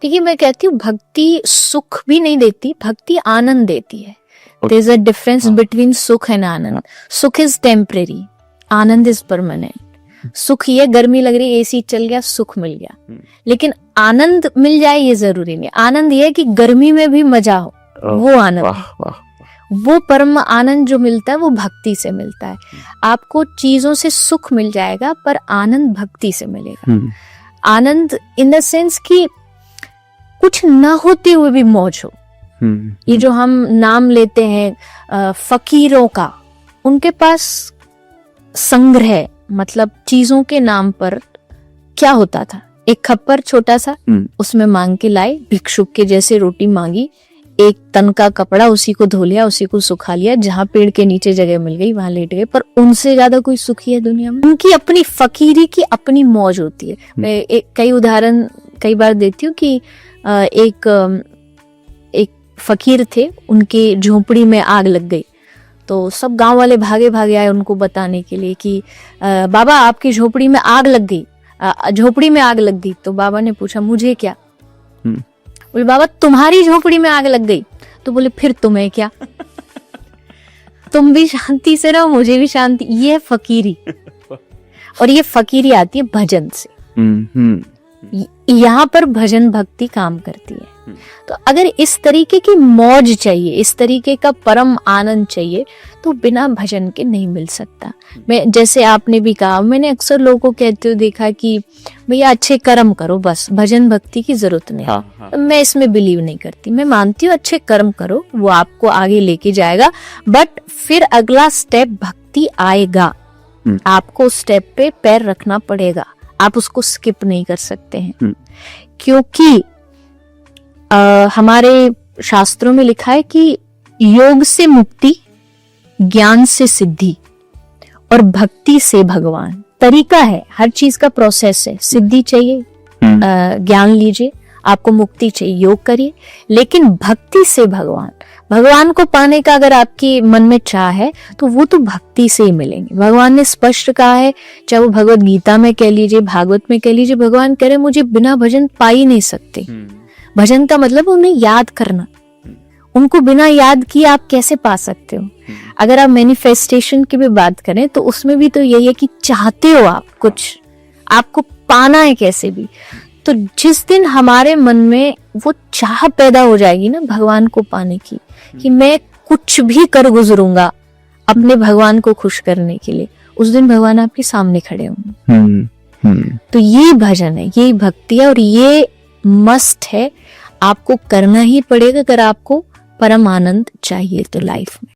देखिए मैं कहती हूँ भक्ति सुख भी नहीं देती, भक्ति आनंद देती है। There is a difference between सुख एंड आनंद। सुख इज टेम्परेरी, आनंद इज परमानेंट। सुख ये गर्मी लग रही, एसी चल गया, सुख मिल गया, लेकिन आनंद मिल जाए ये जरूरी नहीं। आनंद ये है कि गर्मी में भी मजा हो, वो आनंद। वो परम आनंद जो मिलता है वो भक्ति से मिलता है। आपको चीजों से सुख मिल जाएगा पर आनंद भक्ति से मिलेगा। आनंद इन द सेंस कि कुछ ना होते हुए भी मौज हो। ये जो हम नाम लेते हैं फकीरों का, उनके पास संग्रह मतलब चीजों के नाम पर क्या होता था, एक खप्पर छोटा सा, उसमें मांग के लाए, भिक्षुक के जैसे रोटी मांगी, एक तन का कपड़ा, उसी को धो लिया, उसी को सुखा लिया, जहां पेड़ के नीचे जगह मिल गई वहां लेट गए। पर उनसे ज्यादा कोई सुखी है दुनिया में? उनकी अपनी फकीरी की अपनी मौज होती है। मैं कई उदाहरण कई बार देती हूँ कि एक फकीर थे, उनके झोपड़ी में आग लग गई, तो सब गांव वाले भागे भागे आए उनको बताने के लिए कि बाबा आपकी झोपड़ी में आग लग गई, झोपड़ी में आग लग गई। तो बाबा ने पूछा मुझे क्या? बोले बाबा तुम्हारी झोपड़ी में आग लग गई। तो बोले फिर तुम्हें क्या? तुम भी शांति से रहो, मुझे भी शांति। ये है फकीरी, और ये फकीरी आती है भजन से। यहाँ पर भजन भक्ति काम करती है। तो अगर इस तरीके की मौज चाहिए, इस तरीके का परम आनंद चाहिए, तो बिना भजन के नहीं मिल सकता। मैं जैसे आपने भी कहा, मैंने अक्सर लोगों को कहते हुए देखा कि भैया अच्छे कर्म करो, बस भजन भक्ति की जरूरत नहीं। हाँ। मैं इसमें बिलीव नहीं करती। मैं मानती हूँ अच्छे कर्म करो, वो आपको आगे लेके जाएगा, बट फिर अगला स्टेप भक्ति आएगा। आपको स्टेप पे पैर रखना पड़ेगा, आप उसको स्किप नहीं कर सकते हैं। क्योंकि हमारे शास्त्रों में लिखा है कि योग से मुक्ति, ज्ञान से सिद्धि और भक्ति से भगवान। तरीका है, हर चीज का प्रोसेस है। सिद्धि चाहिए, ज्ञान लीजिए, आपको मुक्ति चाहिए, योग करिए, लेकिन भक्ति से भगवान। भगवान को पाने का अगर आपके मन में चाह है तो वो तो भक्ति से ही मिलेंगे। भगवान ने स्पष्ट कहा है, चाहे वो भगवत गीता में कह लीजिए, भागवत में कह लीजिए, भगवान कह रहे मुझे बिना भजन पा ही नहीं सकते। भजन का मतलब उन्हें याद करना, उनको बिना याद किए आप कैसे पा सकते हो? अगर आप मैनिफेस्टेशन की भी बात करें तो उसमें भी तो यही है कि चाहते हो आप कुछ, आपको पाना है कैसे भी। तो जिस दिन हमारे मन में वो चाह पैदा हो जाएगी ना भगवान को पाने की, कि मैं कुछ भी कर गुजरूंगा अपने भगवान को खुश करने के लिए, उस दिन भगवान आपके सामने खड़े होंगे। तो ये भजन है, ये भक्ति है, और ये मस्ट है, आपको करना ही पड़ेगा अगर आपको परम आनंद चाहिए तो लाइफ में।